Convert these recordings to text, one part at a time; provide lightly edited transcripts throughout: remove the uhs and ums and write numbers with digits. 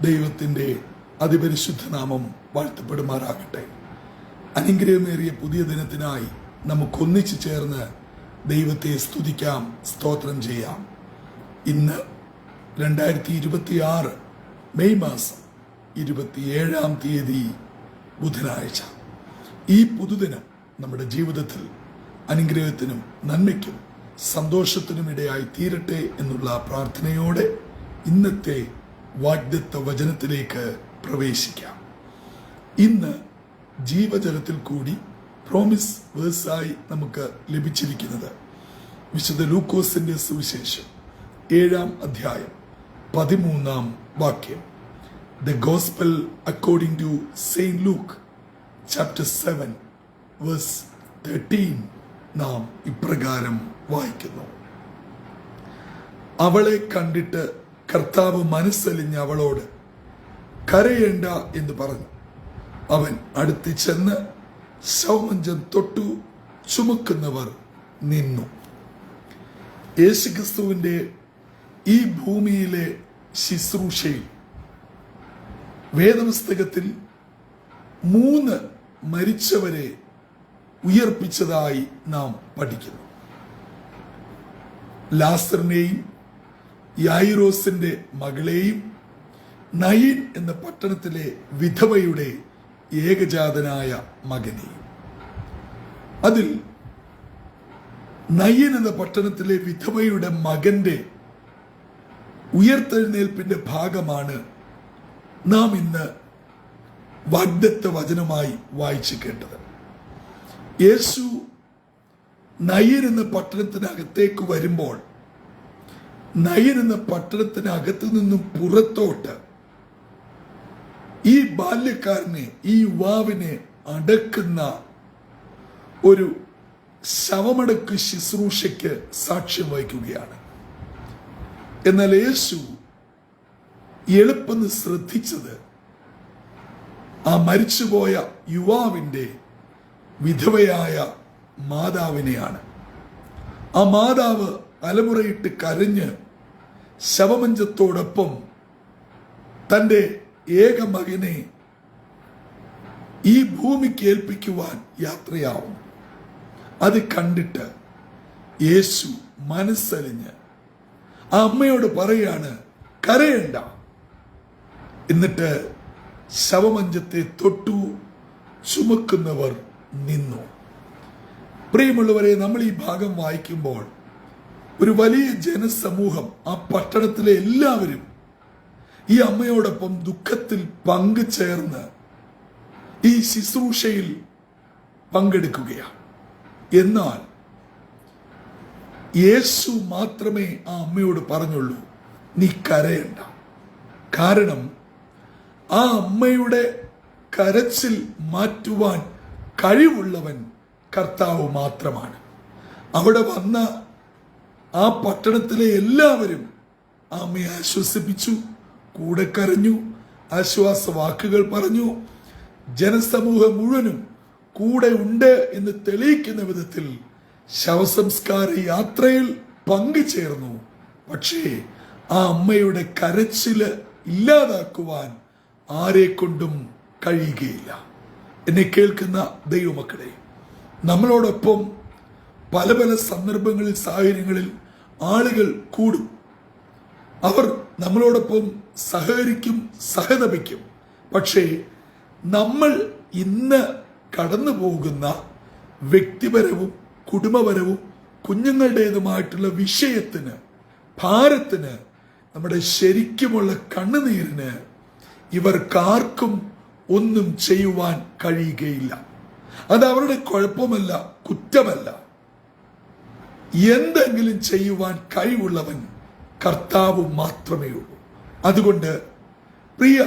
ദൈവത്തിൻ്റെ അതിപരിശുദ്ധ നാമം വാഴ്ത്തപ്പെടുമാറാകട്ടെ. അനുഗ്രഹമേറിയ പുതിയ ദിനത്തിനായി നമുക്കൊന്നിച്ചു ചേർന്ന് ദൈവത്തെ സ്തുതിക്കാം, സ്തോത്രം ചെയ്യാം. ഇന്ന് 2026 മെയ് മാസം 27-ാം തീയതി ബുധനാഴ്ച. ഈ പുതുദിനം നമ്മുടെ ജീവിതത്തിൽ അനുഗ്രഹത്തിനും നന്മയ്ക്കും സന്തോഷത്തിനും ഇടയായി തീരട്ടെ എന്നുള്ള പ്രാർത്ഥനയോടെ ഇന്നത്തെ വാഗ്ദത്ത വചനത്തിലേക്ക് പ്രവേശിക്കാം. ഇന്ന് ജീവജലത്തിൽ കൂടി പ്രോമിസ് വേഴ്സായി നമുക്ക് ലഭിച്ചിരിക്കുന്നത് വിശുദ്ധ ലൂക്കോസിന്റെ സുവിശേഷം 7-ാം അധ്യായം 13-ാം വാക്യം. The Gospel according to Saint Luke chapter 7 verse 13 നാം ഇപ്രകാരം വായിക്കുന്നു. അവളെ കണ്ടിട്ട് കർത്താവ് മനസ്സലിഞ്ഞ് അവളോട് കരയേണ്ട എന്ന് പറഞ്ഞു. അവൻ അടുത്ത് ചെന്ന് ശവമഞ്ചം തൊട്ടു, ചുമക്കുന്നവർ നിന്നു. യേശുക്രിസ്തുവിന്റെ ഈ ഭൂമിയിലെ ശുശ്രൂഷയിൽ വേദപുസ്തകത്തിൽ 3 മരിച്ചവരെ ഉയർപ്പിച്ചതായി നാം പഠിക്കുന്നു. ലാസറിനെയും യായിറോസിന്റെ മകളെയും നയീൻ എന്ന പട്ടണത്തിലെ വിധവയുടെ ഏകജാതനായ മകനെയും. അതിൽ നയീൻ എന്ന പട്ടണത്തിലെ വിധവയുടെ മകന്റെ ഉയർത്തെഴുന്നേൽപ്പിന്റെ ഭാഗമാണ് നാം ഇന്ന് വാഗ്ദത്ത വചനമായി വായിച്ചു കേട്ടത്. യേശു നയീൻ എന്ന പട്ടണത്തിനകത്തേക്ക് വരുമ്പോൾ നയീൻ എന്ന പട്ടണത്തിനകത്ത് നിന്നും പുറത്തോട്ട് ഈ ബാല്യക്കാരനെ, ഈ യുവാവിനെ അടക്കുന്ന ഒരു ശവമടക്ക് ശുശ്രൂഷയ്ക്ക് സാക്ഷ്യം വഹിക്കുകയാണ്. എന്നാൽ യേശു എളുപ്പം ശ്രദ്ധിച്ചത് ആ മരിച്ചുപോയ യുവാവിന്റെ വിധവയായ മാതാവിനെയാണ്. ആ മാതാവ് അലമുറയിട്ട് കരഞ്ഞ് ശവമഞ്ചത്തോടൊപ്പം തൻ്റെ ഏക മകനെ ഈ ഭൂമിക്ക് ഏൽപ്പിക്കുവാൻ യാത്രയാവും. അത് കണ്ടിട്ട് യേശു മനസ്സലിഞ്ഞ് ആ അമ്മയോട് പറയാണ്, കരയണ്ട. എന്നിട്ട് ശവമഞ്ചത്തെ തൊട്ടു, ചുമക്കുന്നവർ നിന്നു. പ്രിയമുള്ളവരെ, നമ്മൾ ഈ ഭാഗം വായിക്കുമ്പോൾ ഒരു വലിയ ജനസമൂഹം, ആ പട്ടണത്തിലെ എല്ലാവരും ഈ അമ്മയോടൊപ്പം ദുഃഖത്തിൽ പങ്കുചേർന്ന് ഈ ശുശ്രൂഷയിൽ പങ്കെടുക്കുകയാണ്. എന്നാൽ യേശു മാത്രമേ ആ അമ്മയോട് പറഞ്ഞുള്ളൂ, നീ കരയണ്ട. കാരണം ആ അമ്മയുടെ കരച്ചിൽ മാറ്റുവാൻ കഴിവുള്ളവൻ കർത്താവ് മാത്രമാണ്. അവിടെ വന്ന ആ പട്ടണത്തിലെ എല്ലാവരും ആ അമ്മയെ ആശ്വസിപ്പിച്ചു, കൂടെ കരഞ്ഞു, ആശ്വാസ വാക്കുകൾ പറഞ്ഞു. ജനസമൂഹം മുഴുവനും കൂടെ ഉണ്ട് എന്ന് തെളിയിക്കുന്ന വിധത്തിൽ ശവസംസ്കാര യാത്രയിൽ പങ്കുചേർന്നു. പക്ഷേ ആ അമ്മയുടെ കരച്ചില് ഇല്ലാതാക്കുവാൻ ആരെ കൊണ്ടും കഴിയുകയില്ല. എന്നെ കേൾക്കുന്ന ദൈവമക്കളെ, നമ്മളോടൊപ്പം പല പല സന്ദർഭങ്ങളിൽ, സാഹചര്യങ്ങളിൽ ആളുകൾ കൂടും. അവർ നമ്മളോടൊപ്പം സഹകരിക്കും, സഹതപിക്കും. പക്ഷേ നമ്മൾ ഇന്ന് കടന്നു പോകുന്ന വ്യക്തിപരവും കുടുംബപരവും കുഞ്ഞുങ്ങളുടേതുമായിട്ടുള്ള വിഷയത്തിന്, ഭാരത്തിന്, നമ്മുടെ ശരിക്കുമുള്ള കണ്ണുനീരിന് ഇവർക്കാർക്കും ഒന്നും ചെയ്യുവാൻ കഴിയുകയില്ല. അത് അവരുടെ കുഴപ്പമല്ല, കുറ്റമല്ല. എന്തെങ്കിലും ചെയ്യുവാൻ കഴിവുള്ളവൻ കർത്താവ് മാത്രമേ ഉള്ളൂ. അതുകൊണ്ട് പ്രിയ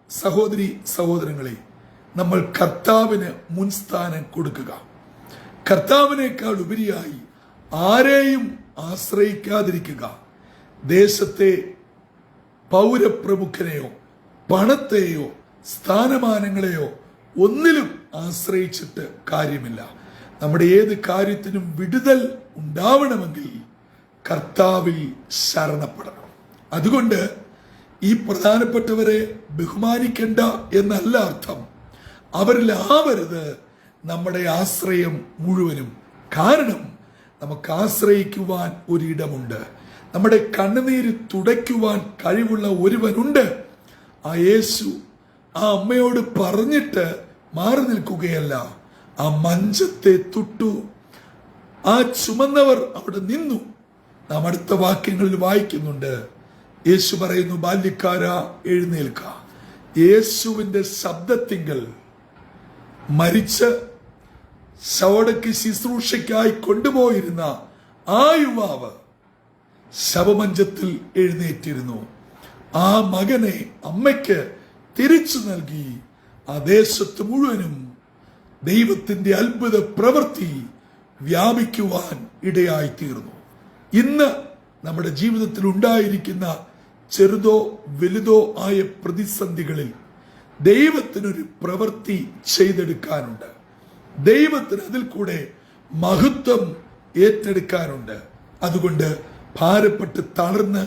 സഹോദരി സഹോദരങ്ങളെ, നമ്മൾ കർത്താവിന് മുൻസ്ഥാനം കൊടുക്കുക. കർത്താവിനേക്കാൾ ഉപരിയായി ആരെയും ആശ്രയിക്കാതിരിക്കുക. ദേശത്തെ പൗരപ്രമുഖനെയോ പണത്തെയോ സ്ഥാനമാനങ്ങളെയോ ഒന്നിലും ആശ്രയിച്ചിട്ട് കാര്യമില്ല. നമ്മുടെ ഏത് കാര്യത്തിനും വിടുതൽ ഉണ്ടാവണമെങ്കിൽ കർത്താവിൽ ശരണപ്പെടണം. അതുകൊണ്ട് ഈ പ്രധാനപ്പെട്ടവരെ ബഹുമാനിക്കണ്ട എന്നല്ല അർത്ഥം. അവരിലാവരുത് നമ്മുടെ ആശ്രയം മുഴുവനും. കാരണം നമുക്ക് ആശ്രയിക്കുവാൻ ഒരിടമുണ്ട്. നമ്മുടെ കണ്ണുനീര് തുടയ്ക്കുവാൻ കഴിവുള്ള ഒരുവനുണ്ട്. ആ യേശു ആ അമ്മയോട് പറഞ്ഞിട്ട് മാറി നിൽക്കുകയല്ല, ആ മഞ്ചത്തെ തൊട്ടു. ആ ചുമന്നവർ അവിടെ നിന്നു. നാം അടുത്ത വാക്യങ്ങളിൽ വായിക്കുന്നുണ്ട്. യേശു പറയുന്നു, ബാല്യക്കാര എഴുന്നേൽക്ക. യേശുവിന്റെ ശബ്ദത്തിങ്കൽ മരിച്ച് ശവടക്ക് ശുശ്രൂഷയ്ക്കായി കൊണ്ടുപോയിരുന്ന ആ യുവാവ് ശവമഞ്ചത്തിൽ എഴുന്നേറ്റിരുന്നു. ആ മകനെ അമ്മയ്ക്ക് തിരിച്ചു നൽകി. ആ ദേശത്ത് മുഴുവനും ദൈവത്തിന്റെ അത്ഭുത പ്രവൃത്തി വ്യാപിക്കുവാൻ ഇടയായി തീർന്നു. ഇന്ന് നമ്മുടെ ജീവിതത്തിൽ ഉണ്ടായിരിക്കുന്ന ചെറുതോ വലുതോ ആയ പ്രതിസന്ധികളിൽ ദൈവത്തിനൊരു പ്രവൃത്തി ചെയ്തെടുക്കാനുണ്ട്. ദൈവത്തിന് അതിൽ കൂടെ മഹത്വം ഏറ്റെടുക്കാനുണ്ട്. അതുകൊണ്ട് ഭാരപ്പെട്ട് തളർന്ന്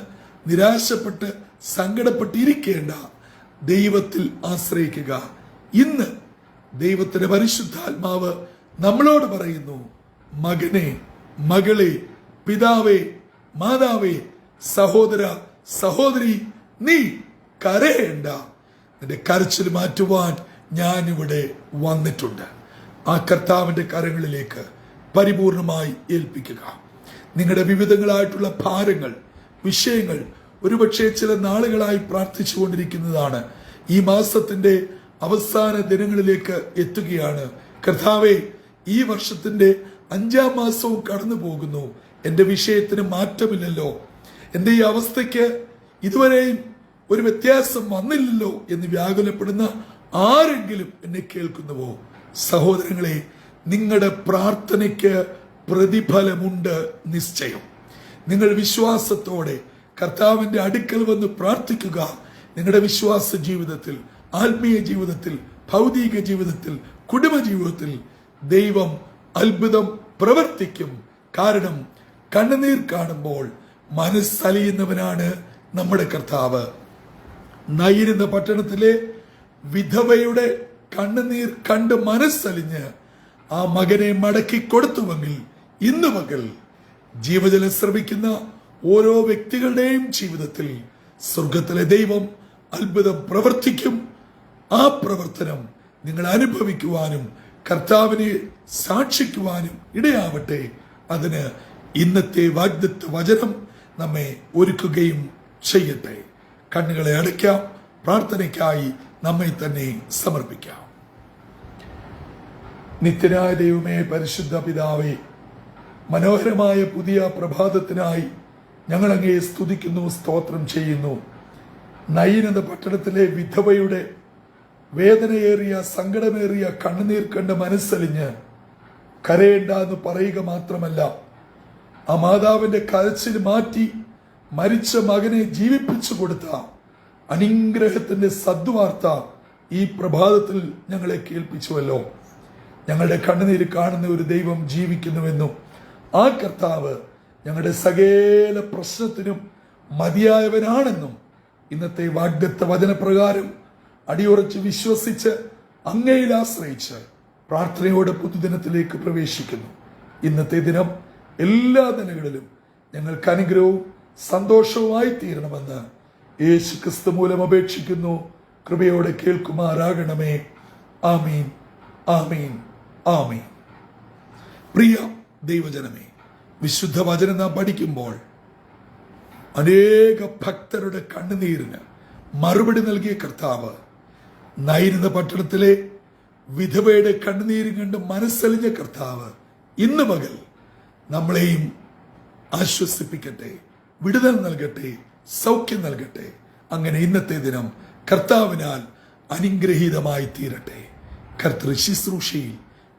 നിരാശപ്പെട്ട് സങ്കടപ്പെട്ടിരിക്കേണ്ട, ദൈവത്തിൽ ആശ്രയിക്കുക. ഇന്ന് ദൈവത്തിന്റെ പരിശുദ്ധാത്മാവ് നമ്മളോട് പറയുന്നു, മകനെ, മകളെ, പിതാവേ, മാതാവേ, സഹോദര, സഹോദരി, നീ കരയേണ്ട. നിന്റെ കരച്ചിൽ മാറ്റുവാൻ ഞാനിവിടെ വന്നിട്ടുണ്ട്. ആ കർത്താവിന്റെ കരങ്ങളിലേക്ക് പരിപൂർണമായി ഏൽപ്പിക്കുക. നിങ്ങളുടെ വിവിധങ്ങളായിട്ടുള്ള ഭാരങ്ങൾ, വിഷയങ്ങൾ ഒരുപക്ഷെ ചില നാളുകളായി പ്രാർത്ഥിച്ചുകൊണ്ടിരിക്കുന്നതാണ്. ഈ മാസത്തിന്റെ അവസാന ദിനങ്ങളിലേക്ക് എത്തുകയാണ്. കർത്താവേ, ഈ വർഷത്തിന്റെ 5-ാം മാസവും കടന്നു പോകുന്നു. എന്റെ വിഷയത്തിന് മാറ്റമില്ലല്ലോ, എന്റെ ഈ അവസ്ഥയ്ക്ക് ഇതുവരെയും ഒരു വ്യത്യാസം വന്നില്ലല്ലോ എന്ന് വ്യാകുലപ്പെടുന്ന ആരെങ്കിലും എന്നെ കേൾക്കുന്നുവോ? സഹോദരങ്ങളെ, നിങ്ങളുടെ പ്രാർത്ഥനയ്ക്ക് പ്രതിഫലമുണ്ട് നിശ്ചയം. നിങ്ങൾ വിശ്വാസത്തോടെ കർത്താവിന്റെ അടുക്കൽ വന്ന് പ്രാർത്ഥിക്കുക. നിങ്ങളുടെ വിശ്വാസ ജീവിതത്തിൽ, ആത്മീയ ജീവിതത്തിൽ, ഭൗതിക ജീവിതത്തിൽ, കുടുംബ ജീവിതത്തിൽ ദൈവം അത്ഭുതം പ്രവർത്തിക്കും. കാരണം കണ്ണുനീർ കാണുമ്പോൾ മനസ്സലിയുന്നവനാണ് നമ്മുടെ കർത്താവ്. നയീൻ എന്ന പട്ടണത്തിലെ വിധവയുടെ കണ്ണുനീർ കണ്ട് മനസ്സലിഞ്ഞ് ആ മകനെ മടക്കി കൊടുത്തുവെങ്കിൽ ഇന്ന് പകൽ ജീവജലം ശ്രമിക്കുന്ന ഓരോ വ്യക്തികളുടെയും ജീവിതത്തിൽ സ്വർഗത്തിലെ ദൈവം അത്ഭുതം പ്രവർത്തിക്കും. ആ പ്രവർത്തനം നിങ്ങൾ അനുഭവിക്കുവാനും കർത്താവിനെ സാക്ഷിക്കുവാനും ഇടയാവട്ടെ. അതിന് ഇന്നത്തെ വാഗ്ദത്ത വചനം നമ്മെ ഒരുക്കുകയും ചെയ്യട്ടെ. കണ്ണുകളെ അടയ്ക്കാം. പ്രാർത്ഥനയ്ക്കായി നമ്മെ തന്നെ സമർപ്പിക്കാം. നിത്യനായ ദൈവമേ, പരിശുദ്ധ പിതാവേ, മനോഹരമായ പുതിയ പ്രഭാതത്തിനായി ഞങ്ങൾ അങ്ങയെ സ്തുതിക്കുന്നു, സ്തോത്രം ചെയ്യുന്നു. നയീൻ എന്ന പട്ടണത്തിലെ വിധവയുടെ വേദനയേറിയ, സങ്കടമേറിയ കണ്ണുനീർ കണ്ട് മനസ്സലിഞ്ഞ് കരയേണ്ട എന്ന് പറയുക മാത്രമല്ല, ആ മാതാവിന്റെ കരച്ചിൽ മാറ്റി മരിച്ച മകനെ ജീവിപ്പിച്ചു കൊടുത്ത അനുഗ്രഹത്തിന്റെ സദ്വാർത്ത ഈ പ്രഭാതത്തിൽ ഞങ്ങളെ കേൾപ്പിച്ചുവല്ലോ. ഞങ്ങളുടെ കണ്ണുനീര് കാണുന്ന ഒരു ദൈവം ജീവിക്കുന്നുവെന്നും ആ കർത്താവ് ഞങ്ങളുടെ സകല പ്രശ്നത്തിനും മതിയായവനാണെന്നും ഇന്നത്തെ വാഗ്ദത്ത വചനപ്രകാരം അടിയുറച്ച് വിശ്വസിച്ച് അങ്ങയിൽ ആശ്രയിച്ച് പ്രാർത്ഥനയോടെ പുതുദിനത്തിലേക്ക് പ്രവേശിക്കുന്നു. ഇന്നത്തെ ദിനം എല്ലാ ദിനങ്ങളിലും ഞങ്ങൾക്ക് അനുഗ്രഹവും സന്തോഷവുമായി തീരണമെന്ന് യേശു ക്രിസ്തു മൂലം അപേക്ഷിക്കുന്നു. കൃപയോടെ കേൾക്കുമാറാകണമേ. ആമീൻ, ആമീൻ, ആമീൻ. പ്രിയ ദൈവജനമേ, വിശുദ്ധ വചനം നാം പഠിക്കുമ്പോൾ അനേക ഭക്തരുടെ കണ്ണുനീരിന് മറുപടി നൽകിയ കർത്താവ് നയീൻ എന്ന പട്ടണത്തിലെ വിധവയുടെ കണ്ണുനീരും കണ്ട് മനസ്സലിഞ്ഞ കർത്താവ് ഇന്ന് പകൽ നമ്മളെയും ആശ്വസിപ്പിക്കട്ടെ, വിടുതൽ നൽകട്ടെ, സൗഖ്യം നൽകട്ടെ. അങ്ങനെ ഇന്നത്തെ ദിനം കർത്താവിനാൽ അനുഗ്രഹീതമായി തീരട്ടെ. കർത്തൃ ശുശ്രൂഷയിൽ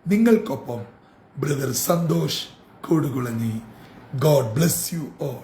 നിങ്ങൾക്കൊപ്പം brother Santhosh Kodukulanji. God bless you all.